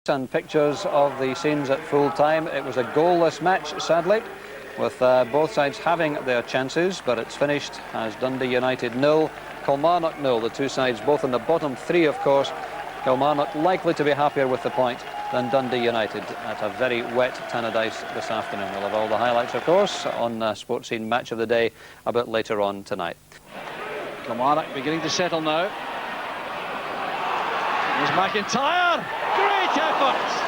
And pictures of the scenes at full time. It was a goalless match, sadly, with both sides having their chances, but it's finished as Dundee United 0, Kilmarnock 0. The two sides both in the bottom three, of course. Kilmarnock likely to be happier with the point than Dundee United at a very wet Tannadice this afternoon. We'll have all the highlights, of course, on Sports Scene Match of the Day a bit later on tonight. Kilmarnock beginning to settle now. Here's McIntyre. Great effort!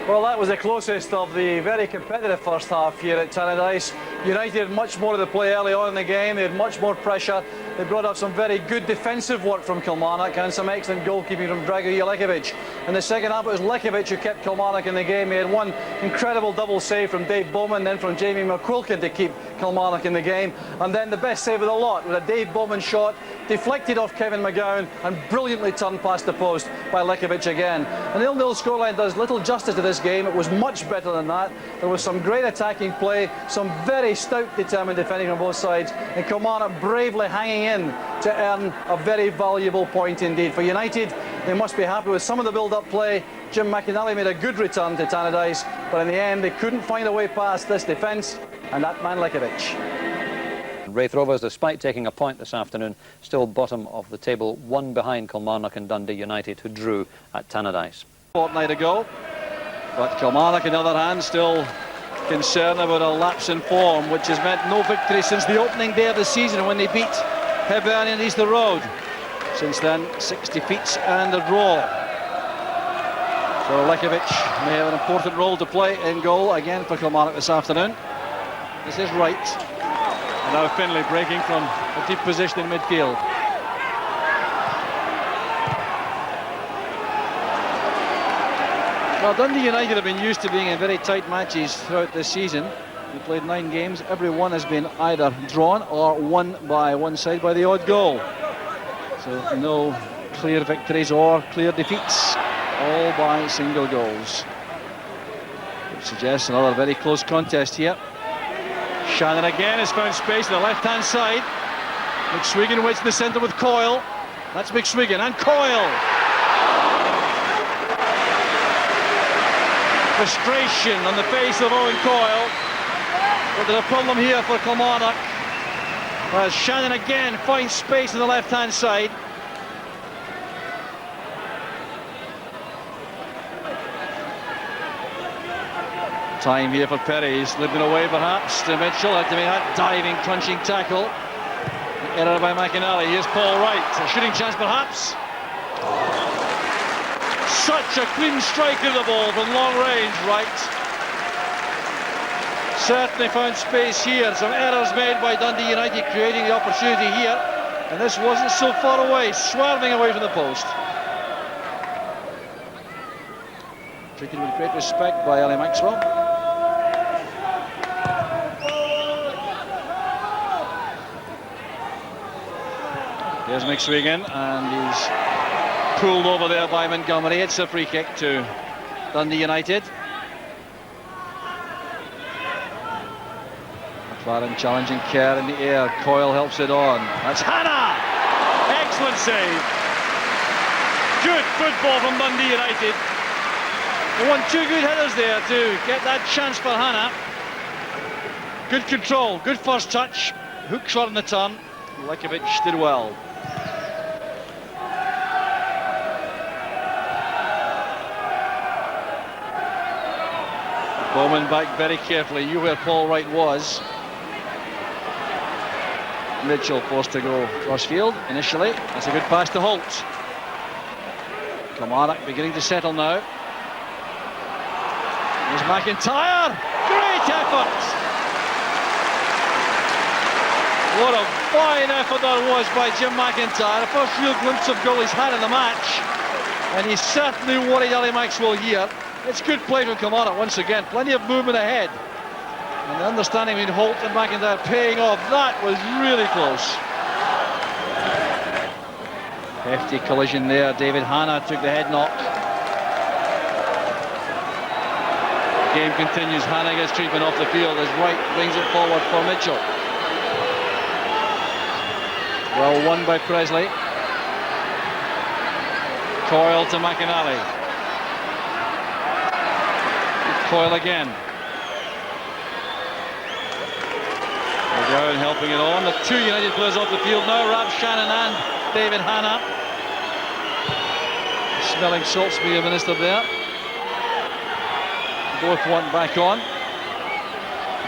Well, that was the closest of the very competitive first half here at Tannadice. United had much more of the play early on in the game. They had much more pressure. They brought up some very good defensive work from Kilmarnock and some excellent goalkeeping from Lekovic. In the second half, it was Lekovic who kept Kilmarnock in the game. He had one incredible double save from Dave Bowman, then from Jamie McQuilkin to keep Kilmarnock in the game. And then the best save of the lot was a Dave Bowman shot, deflected off Kevin McGowne and brilliantly turned past the post by Lekovic again. An 0-0 scoreline does little justice to this game. It was much better than that. There was some great attacking play, some very stout, determined defending on both sides, and Kilmarnock bravely hanging in to earn a very valuable point indeed. For United, they must be happy with some of the build-up play. Jim McIntyre made a good return to Tannadice, but in the end they couldn't find a way past this defence and that man Lekovic. Raith Rovers, despite taking a point this afternoon, still bottom of the table, one behind Kilmarnock and Dundee United, who drew at Tannadice. Fortnight ago, but Kilmarnock, on the other hand, still concerned about a lapse in form, which has meant no victory since the opening day of the season when they beat Hibernian Easter Road. Since then, 6 defeats and a draw. So Lekovic may have an important role to play in goal again for Kilmarnock this afternoon. This is Wright. And now Findlay breaking from a deep position in midfield. Well, Dundee United have been used to being in very tight matches throughout this season. They played 9 games. Every one has been either drawn or won by one side by the odd goal. So no clear victories or clear defeats, all by single goals. Which suggests another very close contest here. Shannon again has found space on the left-hand side. McSwiggan waits in the centre with Coyle. That's McSwiggan and Coyle. Frustration on the face of Owen Coyle. But there's a problem here for Kilmarnock, as Shannon again finds space on the left-hand side. Time here for Perry. He's slipping away perhaps to Mitchell. Had to make that diving, crunching tackle. Error by McIntyre. Here's Paul Wright. A shooting chance perhaps. Such a clean strike of the ball from long range, Wright. Certainly found space here. Some errors made by Dundee United creating the opportunity here. And this wasn't so far away, swerving away from the post. Treated with great respect by Ali Maxwell. There's McSwiggan, and he's pulled over there by Montgomery. It's a free kick to Dundee United. McLaren challenging Kerr in the air. Coyle helps it on. That's Hannah! Excellent save. Good football from Dundee United. They won 2 good headers there to get that chance for Hannah. Good control, good first touch. Hook shot in the turn. Lekovic did well. Bowman back very carefully. You where Paul Wright was. Mitchell forced to go cross field initially. That's a good pass to Holt. Kilmarnock beginning to settle now. There's McIntyre. Great effort. What a fine effort that was by Jim McIntyre. The first real glimpse of goal he's had in the match. And he's certainly worried Ali Maxwell here. It's good play from Kilmarnock once again. Plenty of movement ahead. And the understanding between Holt and McIntyre paying off. That was really close. Hefty collision there. David Hannah took the head knock. Game continues. Hannah gets treatment off the field as Wright brings it forward for Mitchell. Well won by Presley. Coyle to McIntyre. Coyle again. McGowne helping it on. The two United players off the field now, Rab Shannon and David Hanna. Smelling salts being administered there. Both want back on.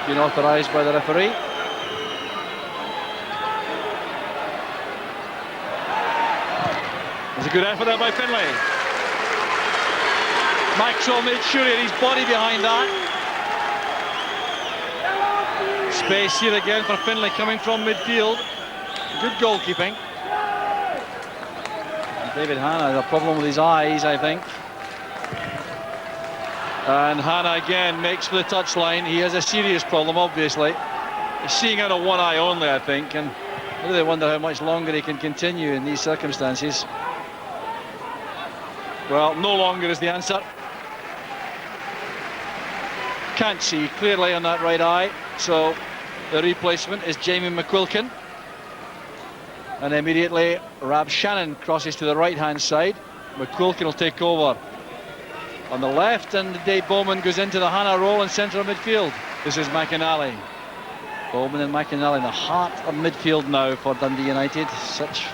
Been authorised by the referee. There's a good effort there by Findlay. Maxwell made sure he had his body behind that. Space here again for Findlay coming from midfield. Good goalkeeping. David Hanna has a problem with his eyes, I think. And Hanna again makes for the touchline. He has a serious problem, obviously. He's seeing out of one eye only, I think, and I really wonder how much longer he can continue in these circumstances. Well, no longer is the answer. Can't see clearly on that right eye, so the replacement is Jamie McQuilkin. And immediately Rab Shannon crosses to the right-hand side. McQuilkin will take over on the left, and Dave Bowman goes into the Hanna role in centre of midfield. This is McIntyre. Bowman and McIntyre in the heart of midfield now for Dundee United. Such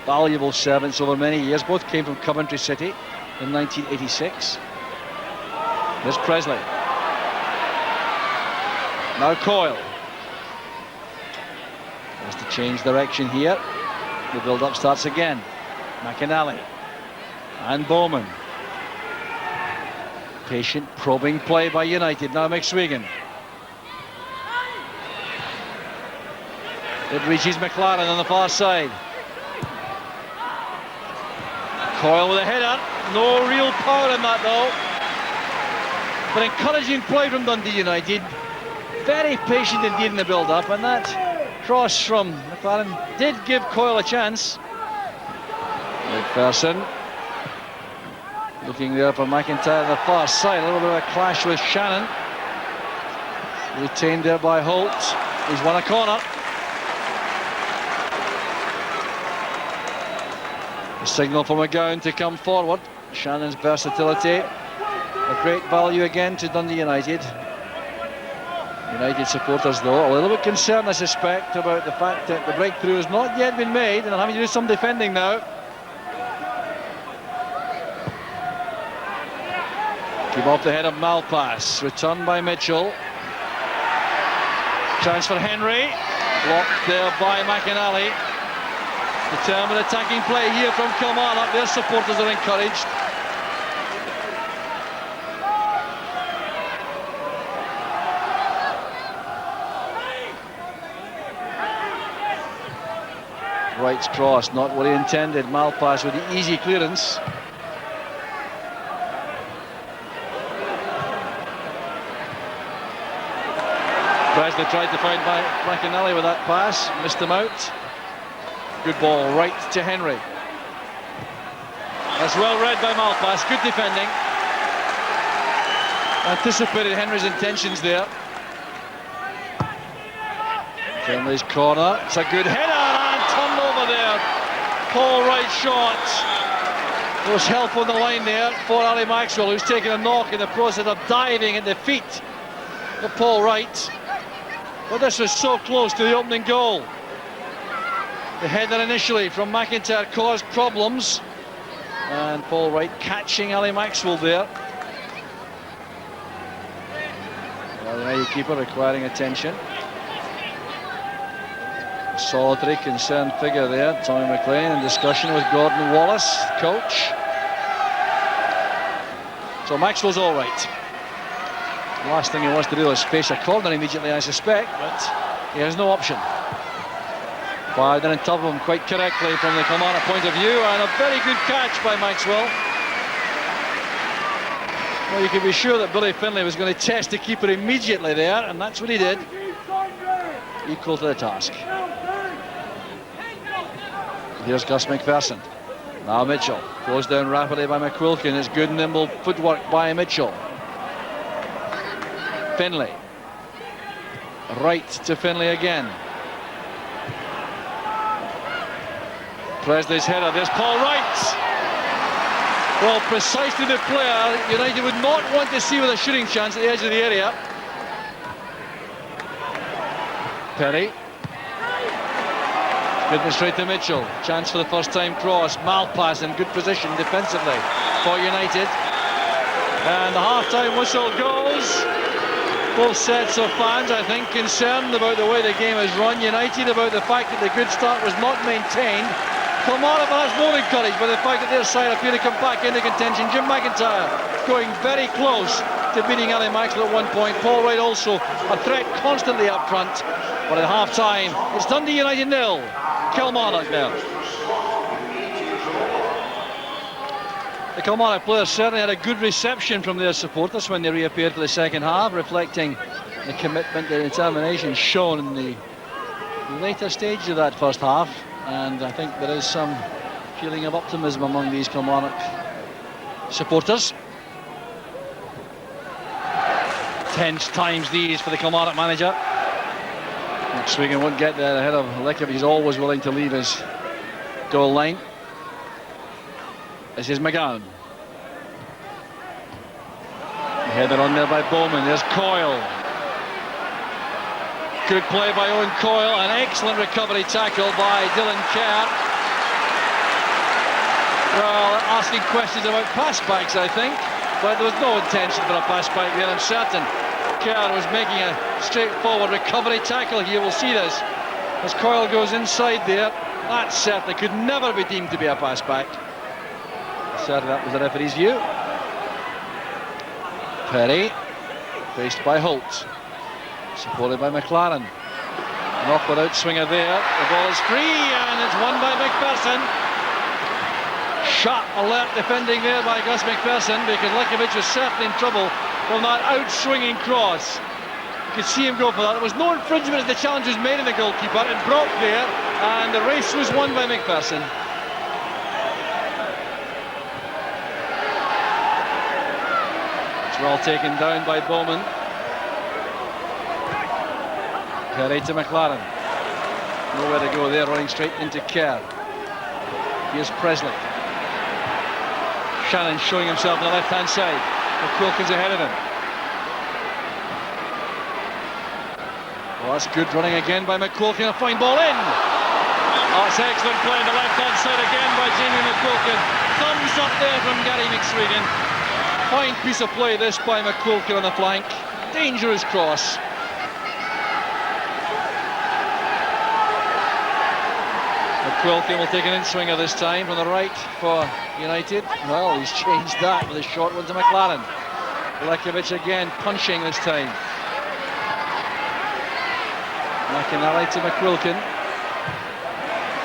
valuable servants over many years. Both came from Coventry City in 1986. There's Presley. Now Coyle. Has to change direction here. The build-up starts again. McIntyre and Bowman. Patient, probing play by United. Now McSwegan. It reaches McLaren on the far side. Coyle with a header. No real power in that though. But encouraging play from Dundee United. Very patient indeed in the build-up, and that cross from McLaren did give Coyle a chance. MacPherson looking there for McIntyre on the far side. A little bit of a clash with Shannon. Retained there by Holt. He's won a corner. A signal for McGowne to come forward. Shannon's versatility, a great value again to Dundee United. United supporters though a little bit concerned, I suspect, about the fact that the breakthrough has not yet been made and they're having to do some defending now. Keep off the head of Malpass. Returned by Mitchell. Chance for Henry. Blocked there by McIntyre. Determined attacking play here from Kilmarnock. Their supporters are encouraged. Wright's cross, not what he intended. Malpass with the easy clearance. Presley tried to find McIntyre with that pass, missed him out. Good ball, right to Henry. That's well read by Malpass, good defending. Anticipated Henry's intentions there. Findlay's corner, it's a good header and turned over there. Paul Wright shot. There was help on the line there for Ali Maxwell, who's taken a knock in the process of diving at the feet of Paul Wright. But this was so close to the opening goal. The header initially from McIntyre caused problems, and Paul Wright catching Ali Maxwell there. Well, the United keeper requiring attention. Solitary, concerned figure there, Tommy McLean, in discussion with Gordon Wallace, coach. So Maxwell's all right. The last thing he wants to do is face a corner immediately, I suspect, but he has no option. Fired in on top of him quite correctly from the Kilmarnock point of view, and a very good catch by Maxwell. Well, you can be sure that Billy Findlay was going to test the keeper immediately there, and that's what he did. Equal to the task. Here's Gus MacPherson. Now Mitchell. Closed down rapidly by McQuilkin. It's good nimble footwork by Mitchell. Findlay. Right to Findlay again. Presley's header. There's Paul Wright. Well, precisely the player United would not want to see with a shooting chance at the edge of the area. Perry. Goodness straight to Mitchell. Chance for the first time cross. Malpass in good position defensively for United. And the half-time whistle goes. Both sets of fans, I think, concerned about the way the game is run. United about the fact that the good start was not maintained. Kilmarnock perhaps more encouraged by the fact that their side appear to come back into contention. Jim McIntyre going very close to beating Ali Maxwell at one point. Paul Wright also a threat constantly up front. But at half-time, it's Dundee United 0, Kilmarnock 0. The Kilmarnock players certainly had a good reception from their supporters when they reappeared for the second half, reflecting the commitment and determination shown in the later stages of that first half. And I think there is some feeling of optimism among these Kilmarnock supporters. Tense times these for the Kilmarnock manager. McSwigan won't get there ahead of Lekovic. He's always willing to leave his goal line. This is McGowne. Header on there by Bowman. There's Coyle. Good play by Owen Coyle. An excellent recovery tackle by Dylan Kerr. Well, asking questions about pass-backs, I think. But there was no intention for a pass-back there, I'm certain. Kerr was making a straightforward recovery tackle here. We'll see this. As Coyle goes inside there, that certainly could never be deemed to be a pass-back. Certainly that was the referee's view. Perry, faced by Holt. Supported by McLaren. An awkward outswinger there. The ball is free and it's won by MacPherson. Sharp alert defending there by Gus MacPherson, because Lekovic was certainly in trouble from that outswinging cross. You could see him go for that. There was no infringement as the challenge was made in the goalkeeper. It broke there and the race was won by MacPherson. It's well taken down by Bowman. Perry to McLaren. Nowhere to go there, running straight into Kerr. Here's Presley. Shannon showing himself on the left-hand side. McQuilkin's ahead of him. Well, that's good running again by McQuilkin. A fine ball in. Oh, it's excellent play on the left-hand side again by Jamie McQuilkin. Thumbs up there from Gary McSwigan. Fine piece of play this by McQuilkin on the flank. Dangerous cross. McQuilkin will take an in-swinger this time from the right for United. Well, he's changed that with a short one to McLaren. Lekovic again punching this time. McIntyre to McQuilkin.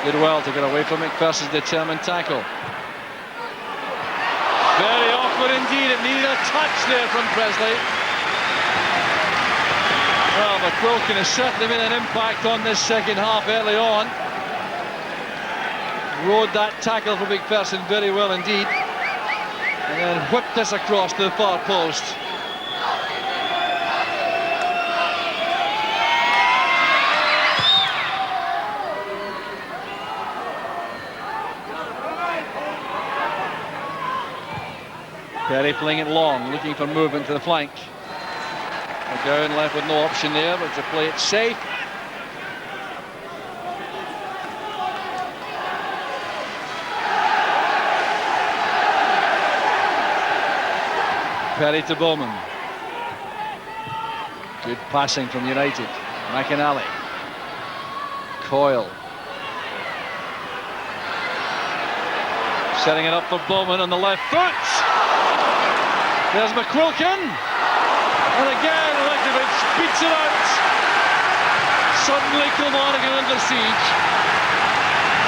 Did well to get away from McPherson's determined tackle. Very awkward indeed. It needed a touch there from Presley. Well, McQuilkin has certainly made an impact on this second half early on. Rode that tackle from McPherson very well indeed. And then whipped this across to the far post. Perry playing it long, looking for movement to the flank. McGowne left with no option there, but to play it safe. Perry to Bowman. Good passing from United. McIntyre. Coyle. Setting it up for Bowman on the left foot. There's McQuilkin. And again, Lekovic beats it out. Suddenly Kilmarnock are under siege.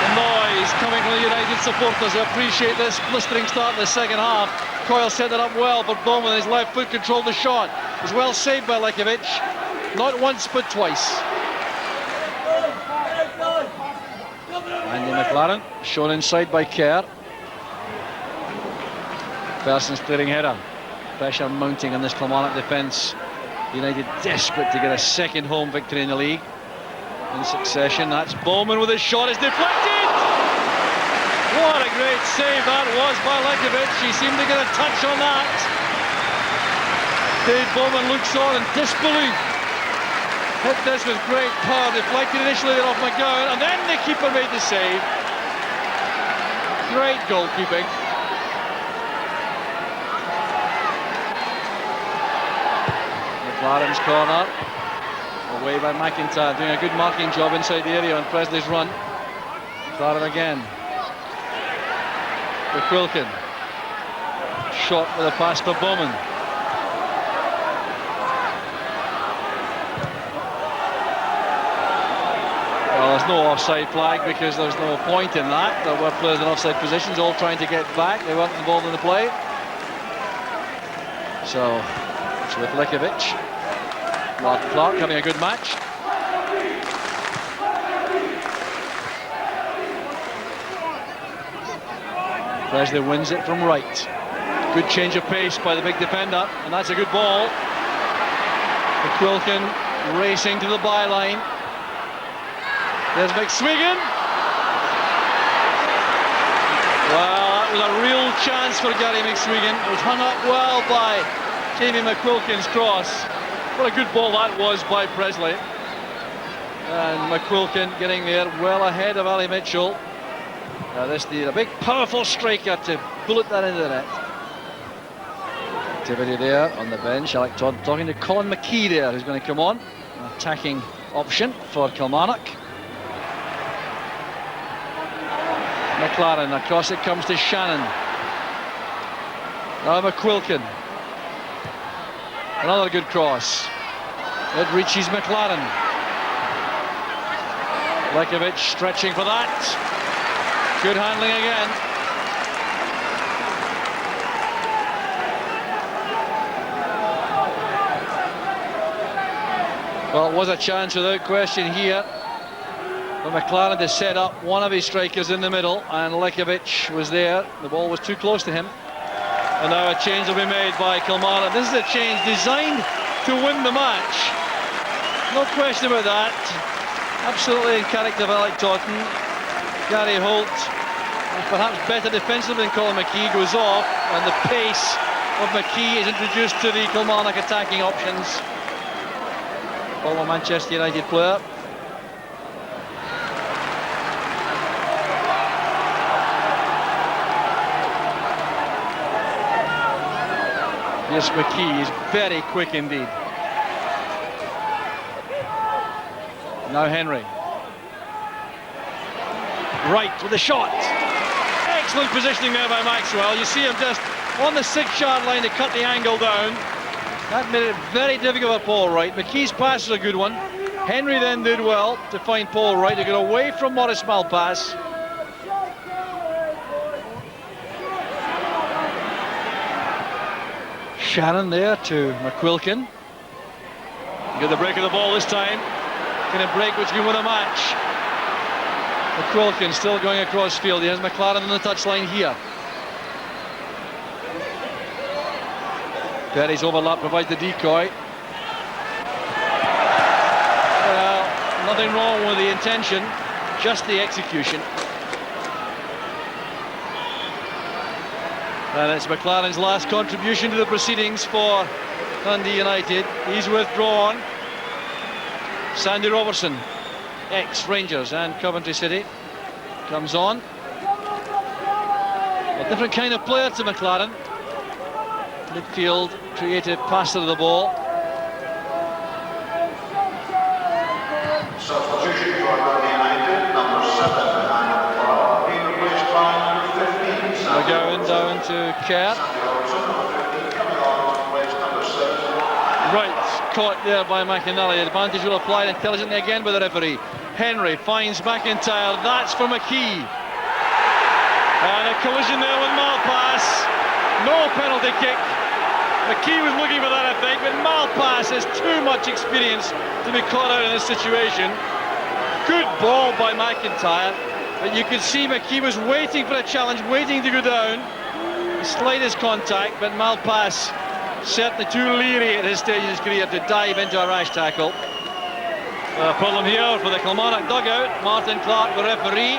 The noise coming from the United supporters who appreciate this blistering start in the second half. Coyle set it up well, but Bowman, his left foot, controlled the shot. It was well saved by Lekovic. Not once, but twice. Andy McLaren, shown inside by Kerr. Person's clearing header. Pressure mounting on this Kilmarnock defence. United desperate to get a second home victory in the league. In succession, that's Bowman with his shot. It's deflected! What a great Great save that was by Lekovic. He seemed to get a touch on that. Dave Bowman looks on in disbelief. Hit this with great power, deflected initially off McGowne, and then the keeper made the save. Great goalkeeping. McLaren's corner. Away by McIntyre, doing a good marking job inside the area on Presley's run. McLaren again. McQuilkin. Shot with a pass for Bowman. Well, there's no offside flag because there's no point in that. There were players in offside positions all trying to get back. They weren't involved in the play. So, it's with Lekovic. Martin Clark having a good match. Presley wins it from Wright. Good change of pace by the big defender, and that's a good ball. McQuilkin racing to the byline. There's McSwiggan. Well, that was a real chance for Gary McSwiggan. It was hung up well by Jamie McQuilkin's cross. What a good ball that was by Presley. And McQuilkin getting there well ahead of Ali Mitchell. Now this needed a big powerful striker to bullet that into the net. Activity there on the bench. Alec Todd talking to Colin McKee there, who's going to come on. An attacking option for Kilmarnock. McLaren, across it comes to Shannon. Now McQuilkin. Another good cross. It reaches McLaren. Lekovic stretching for that. Good handling again. Well, it was a chance without question here for McLaren to set up one of his strikers in the middle, and Lekovic was there. The ball was too close to him. And now a change will be made by Kilmarnock. This is a change designed to win the match. No question about that. Absolutely in character of Alec Totten. Gary Holt, perhaps better defensively than Colin McKee, goes off, and the pace of McKee is introduced to the Kilmarnock attacking options. Former Manchester United player. Yes, McKee is very quick indeed. Now Henry. Wright with a shot. Excellent positioning there by Maxwell. You see him just on the 6-yard line to cut the angle down. That made it very difficult for Paul Wright. McKee's pass is a good one. Henry then did well to find Paul Wright to get away from Maurice Malpass. Shannon there to McQuilkin. Get the break of the ball this time. Can it break which can win a match? McQuilkin still going across field. He has McLaren on the touchline here. Perry's overlap provides the decoy. Well, nothing wrong with the intention, just the execution. And it's McLaren's last contribution to the proceedings for Dundee United. He's withdrawn. Sandy Robertson, ex-Rangers and Coventry City, comes on. A different kind of player to McLaren. Midfield, creative passer of the ball. Substitution for Dundee United, number 7 behind being replaced by number 15. McGowne down to Kerr. Wright caught there by McIntyre. The advantage will apply intelligently again by the referee. Henry finds McIntyre. That's for McKee. And a collision there with Malpass. No penalty kick. McKee was looking for that, I think, but Malpass has too much experience to be caught out in this situation. Good ball by McIntyre, but you could see McKee was waiting for a challenge, waiting to go down. The slightest contact, but Malpass certainly too leery at his stage of his career to dive into a rash tackle. A problem here for the Kilmarnock dugout. Martin Clark, the referee.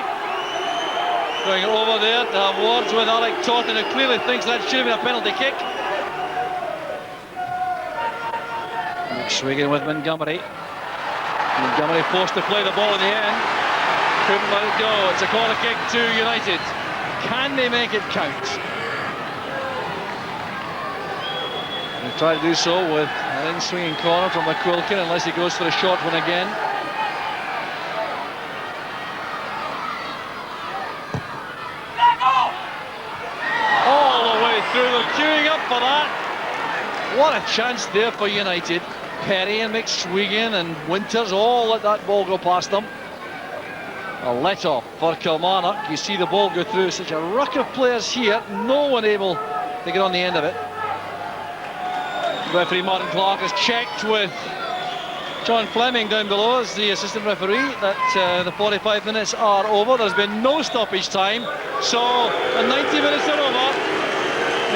Going over there to have words with Alec Totten, who clearly thinks that should have been a penalty kick. McSwigan with Montgomery. Montgomery forced to play the ball in the end. Couldn't let it go. It's a corner kick to United. Can they make it count? They try to do so with an in-swinging corner from McQuilkin, unless he goes for a short one again. All the way through, they're queuing up for that. What a chance there for United. Perry and McSwigan and Winters all let that ball go past them. A let-off for Kilmarnock. You see the ball go through such a ruck of players here, no one able to get on the end of it. Referee Martin Clark has checked with John Fleming down below as the assistant referee that the 45 minutes are over. There's been no stoppage time, so the 90 minutes are over.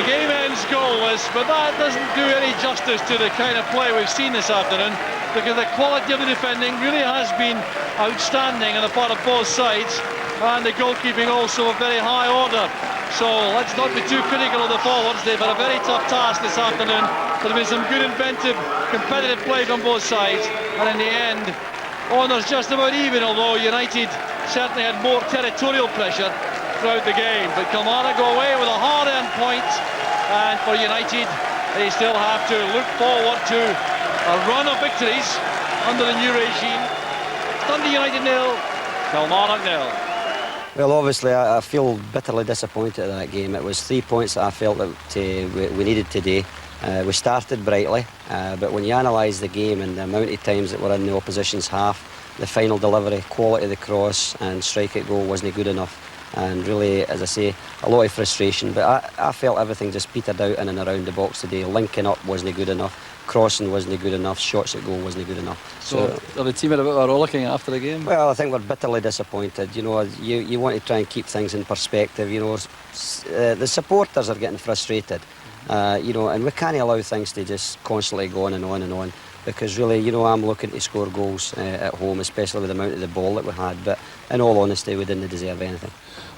The game ends goalless, but that doesn't do any justice to the kind of play we've seen this afternoon, because the quality of the defending really has been outstanding on the part of both sides, and the goalkeeping also of very high order. So let's not be too critical of the forwards. They've had a very tough task this afternoon. There's been some good inventive, competitive play from both sides, and in the end, honours just about even, although United certainly had more territorial pressure throughout the game. But Kilmarnock go away with a hard-earned point, and for United, they still have to look forward to a run of victories under the new regime. Dundee United 0, Kilmarnock 0. Well, obviously, I feel bitterly disappointed in that game. It was 3 points that I felt that we needed today. We started brightly, but when you analyse the game and the amount of times that were in the opposition's half, the final delivery, quality of the cross and strike at goal wasn't good enough. And really, as I say, a lot of frustration. But I felt everything just petered out in and around the box today. Linking up wasn't good enough. Crossing wasn't good enough, shots at goal wasn't good enough. So are the team at a bit of a rollicking after the game? Well, I think we're bitterly disappointed. You know, you want to try and keep things in perspective. You know, the supporters are getting frustrated. You know, and we can't allow things to just constantly go on and on and on. Because really, you know, I'm looking to score goals at home, especially with the amount of the ball that we had. But in all honesty, we didn't deserve anything.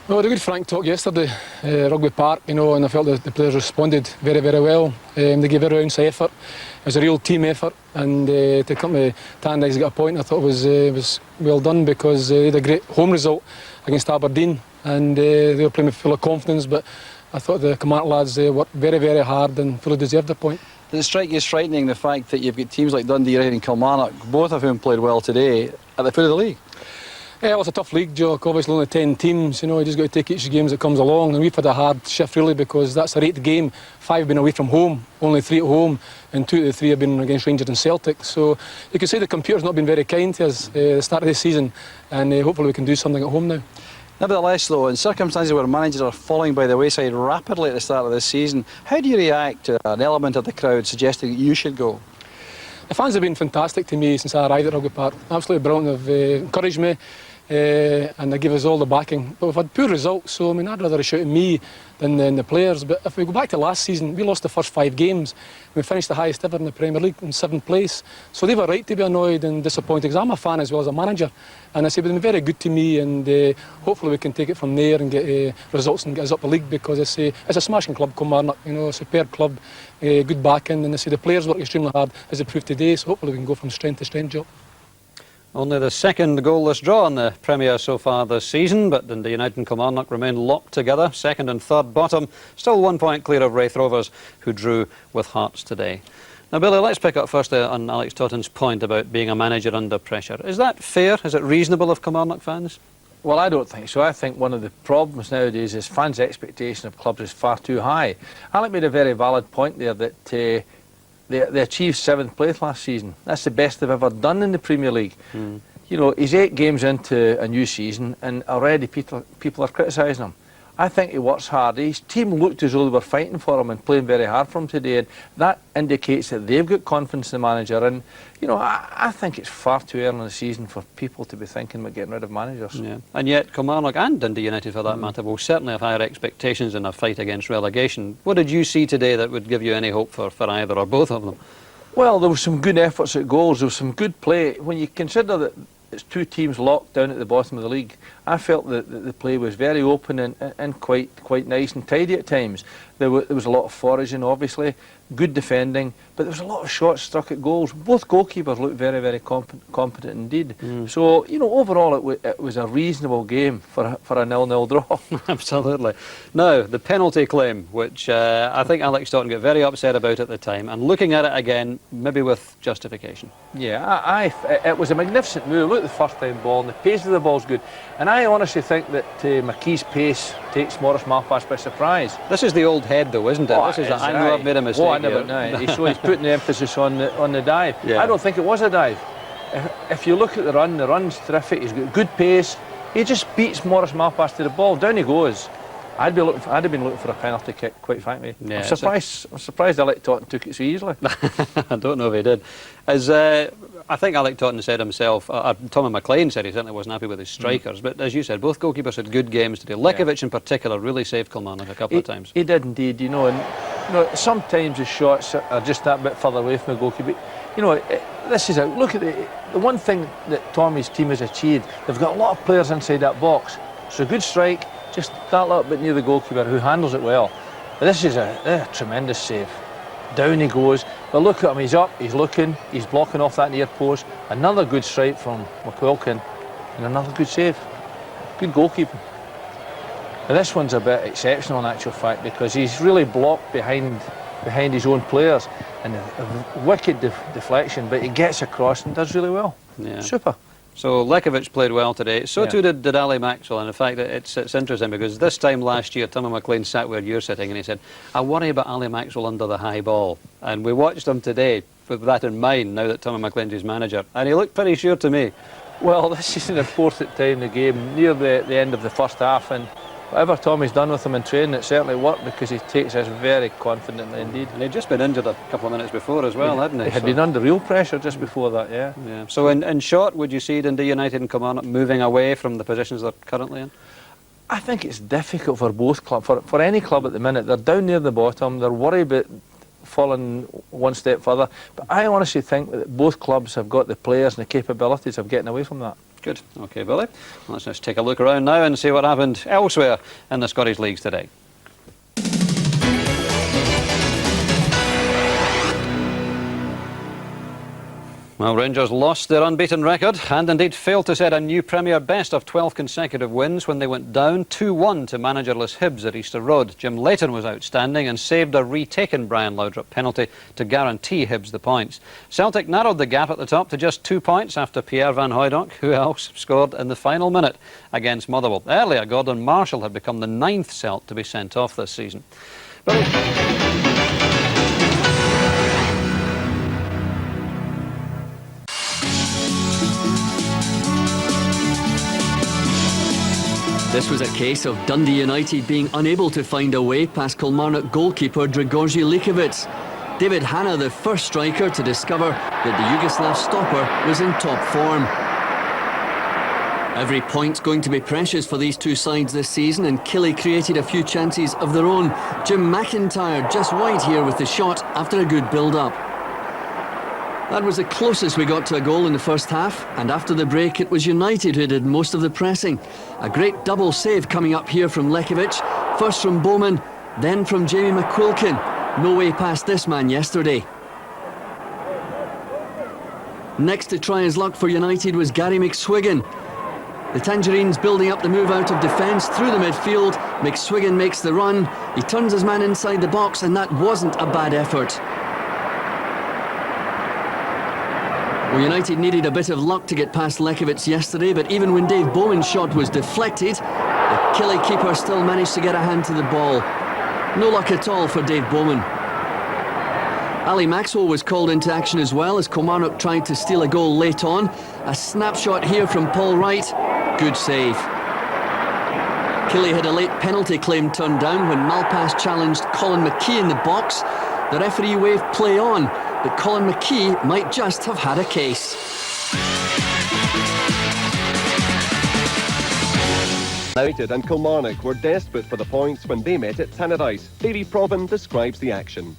Well, we had a good frank talk yesterday, Rugby Park, you know, and I felt that the players responded very, very well. They gave every ounce of effort. It was a real team effort, and to come to Tannadice and get a point, I thought was well done, because they had a great home result against Aberdeen, and they were playing full of confidence. But I thought the Kilmarnock lads worked very, very hard and fully deserved the point. Does it strike you as frightening, the fact that you've got teams like Dundee United and Kilmarnock, both of whom played well today, at the foot of the league? Yeah, well, it's a tough league, Joe. Obviously only 10 teams, you know, you just got to take each game as it comes along, and we've had a hard shift really, because that's a 8th game. 5 have been away from home, only 3 at home, and 2 of the 3 have been against Rangers and Celtic. So you can say the computer's not been very kind to us at the start of the season, and hopefully we can do something at home now. Nevertheless, though, in circumstances where managers are falling by the wayside rapidly at the start of this season, how do you react to an element of the crowd suggesting that you should go? The fans have been fantastic to me since I arrived at Rugby Park. Absolutely brilliant. They've encouraged me, and they give us all the backing. But we've had poor results, so I mean, I'd rather have shouted me than the players. But if we go back to last season, we lost the first 5 games. We finished the highest ever in the Premier League in 7th place. So they've a right to be annoyed and disappointed, because I'm a fan as well as a manager. And I say they've been very good to me, and hopefully we can take it from there and get results and get us up the league, because I say it's a smashing club, Kilmarnock, you know, a superb club, good backing, and I say the players work extremely hard, as they proved today. So hopefully we can go from strength to strength, Joe. Only the second goalless draw in the Premier so far this season, but Dundee United and Kilmarnock remain locked together, 2nd and 3rd bottom, still 1 point clear of Raith Rovers, who drew with Hearts today. Now, Billy, let's pick up first on Alex Totten's point about being a manager under pressure. Is that fair? Is it reasonable of Kilmarnock fans? Well, I don't think so. I think one of the problems nowadays is fans' expectation of clubs is far too high. Alec made a very valid point there that they achieved 7th place last season. That's the best they've ever done in the Premier League. You know, he's 8 games into a new season, and already people are criticising him. I think he works hard. His team looked as though they were fighting for him and playing very hard for him today, and that indicates that they've got confidence in the manager. And, you know, I think it's far too early in the season for people to be thinking about getting rid of managers. Yeah. And yet Kilmarnock and Dundee United, for that matter, will certainly have higher expectations in a fight against relegation. What did you see today that would give you any hope for either or both of them? Well, there were some good efforts at goals. There was some good play. When you consider that it's 2 teams locked down at the bottom of the league, I felt that the play was very open and quite nice and tidy at times. There was a lot of foraging, obviously, good defending, but there was a lot of shots struck at goals. Both goalkeepers looked very, very competent indeed. So, you know, overall it was a reasonable game for a 0-0 draw. Absolutely. Now, the penalty claim, which I think Alex Totten got very upset about at the time, and looking at it again, maybe with justification. Yeah, it was a magnificent move. Look at the first time ball, and the pace of the ball's good. And I honestly think that McKee's pace takes Maurice Malpass by surprise. This is the old head, though, isn't it? Oh, this is I know I've made a mistake. Oh, I never know. So he's putting the emphasis on the dive. Yeah. I don't think it was a dive. If you look at the run's terrific. He's got good pace. He just beats Maurice Malpass to the ball. Down he goes. I'd have been looking for a penalty kick, quite frankly. Yeah, I'm surprised Alec Totten took it so easily. I don't know if he did. As I think Alec Totten said himself, Tommy McLean said he certainly wasn't happy with his strikers, but as you said, both goalkeepers had good games today. Lekovic in particular really saved Kilmarnock a couple of times. He did indeed, you know, and you know, sometimes his shots are just that bit further away from the goalkeeper. You know, this is look at the one thing that Tommy's team has achieved. They've got a lot of players inside that box. So a good strike, just that little bit near the goalkeeper who handles it well. But this is a tremendous save. Down he goes. But look at him, he's up, he's looking, he's blocking off that near post. Another good strike from McQuilkin and another good save. Good goalkeeping. Now this one's a bit exceptional in actual fact because he's really blocked behind his own players and a wicked deflection, but he gets across and does really well. Yeah. Super. So Lekovic played well today. So too did Ali Maxwell. And in fact, it's interesting because this time last year, Tommy McLean sat where you're sitting and he said, I worry about Ali Maxwell under the high ball. And we watched him today with that in mind, now that Tommy McLean's his manager. And he looked pretty sure to me. Well, this is an important time in the game, near the end of the first half. And whatever Tommy's done with him in training, it certainly worked because he takes us very confidently indeed. And he'd just been injured a couple of minutes before as well, hadn't he? He had been under real pressure just before that, yeah. So in short, would you see Dundee United and Kilmarnock moving away from the positions they're currently in? I think it's difficult for both clubs, for any club at the minute. They're down near the bottom, they're worried about falling one step further. But I honestly think that both clubs have got the players and the capabilities of getting away from that. Good. OK, Billy. Let's just take a look around now and see what happened elsewhere in the Scottish Leagues today. Well, Rangers lost their unbeaten record and indeed failed to set a new Premier best of 12 consecutive wins when they went down 2-1 to managerless Hibs at Easter Road. Jim Leighton was outstanding and saved a retaken Brian Laudrup penalty to guarantee Hibs the points. Celtic narrowed the gap at the top to just 2 points after Pierre van Hooijdonk, who else, scored in the final minute against Motherwell. Earlier, Gordon Marshall had become the 9th Celt to be sent off this season. This was a case of Dundee United being unable to find a way past Kilmarnock goalkeeper Dragorji Lekovic. David Hanna, the first striker to discover that the Yugoslav stopper was in top form. Every point's going to be precious for these two sides this season, and Killie created a few chances of their own. Jim McIntyre just wide here with the shot after a good build-up. That was the closest we got to a goal in the first half, and after the break it was United who did most of the pressing. A great double save coming up here from Lekovic, first from Bowman, then from Jamie McQuilkin. No way past this man yesterday. Next to try his luck for United was Gary McSwiggan. The Tangerines building up the move out of defence through the midfield. McSwiggan makes the run, he turns his man inside the box, and that wasn't a bad effort. Well, United needed a bit of luck to get past Lekovic yesterday, but even when Dave Bowman's shot was deflected, the Killie keeper still managed to get a hand to the ball. No luck at all for Dave Bowman. Ali Maxwell was called into action as well as Kilmarnock tried to steal a goal late on. A snapshot here from Paul Wright. Good save. Killie had a late penalty claim turned down when Malpass challenged Colin McKee in the box. The referee waved play on, but Colin McKee might just have had a case. United and Kilmarnock were desperate for the points when they met at Tannadice. Davy Provan describes the action.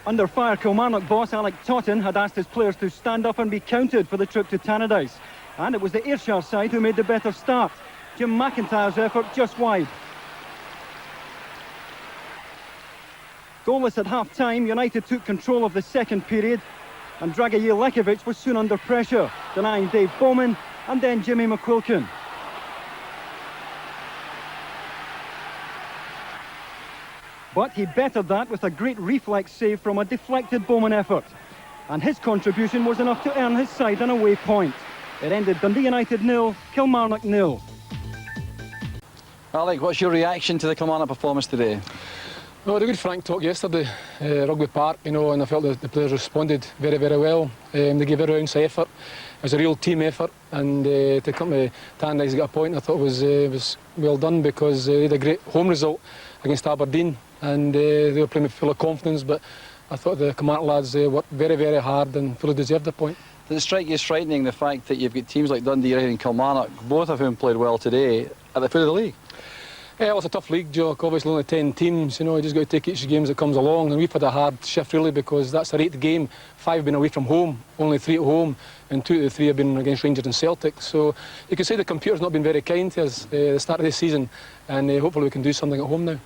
Under fire, Kilmarnock boss Alec Totten had asked his players to stand up and be counted for the trip to Tannadice. And it was the Ayrshire side who made the better start. Jim McIntyre's effort just wide. Goalless at half-time, United took control of the second period, and Lekovic was soon under pressure, denying Dave Bowman and then Jimmy McQuilkin. But he bettered that with a great reflex save from a deflected Bowman effort. And his contribution was enough to earn his side an away point. It ended Dundee United 0, Kilmarnock 0. Alec, what's your reaction to the Kilmarnock performance today? No, I had a good frank talk yesterday, Rugby Park, you know, and I felt that the players responded very, very well. They gave every ounce of effort. It was a real team effort, and to come to Tannadice get a point, I thought it was well done, because they had a great home result against Aberdeen, and they were playing full of confidence. But I thought the Kilmarnock lads worked very, very hard and fully deserved the point. Does it strike you as frightening, the fact that you've got teams like Dundee United and Kilmarnock, both of whom played well today, at the foot of the league? Yeah, well, it's a tough league, Joe. Obviously only 10 teams, you know, you just got to take each game as it comes along, and we've had a hard shift really, because that's our 8th game. 5 have been away from home, only 3 at home, and 2 of the 3 have been against Rangers and Celtic. So you could say the computer's not been very kind to us at the start of the season, and hopefully we can do something at home now.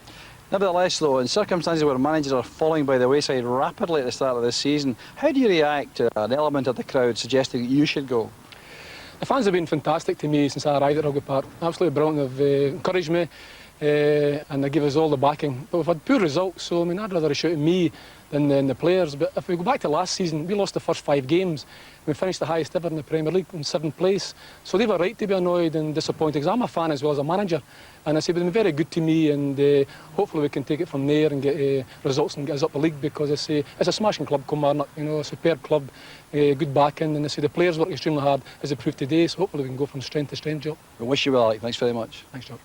Nevertheless, though, in circumstances where managers are falling by the wayside rapidly at the start of this season, how do you react to an element of the crowd suggesting that you should go? The fans have been fantastic to me since I arrived at Rugby Park. Absolutely brilliant. They've encouraged me, and they give us all the backing. But we've had poor results, so I mean, I'd rather have shouted me than the players. But if we go back to last season, we lost the first 5 games. We finished the highest ever in the Premier League in 7th place. So they were right to be annoyed and disappointed, because I'm a fan as well as a manager. And I say they've been very good to me, and hopefully we can take it from there and get results and get us up the league, because I say it's a smashing club, Kilmarnock, you know, a superb club, good backing, and I say the players work extremely hard, as they proved today. So hopefully we can go from strength to strength, Joe. We wish you well, Alec. Thanks very much. Thanks, Joe.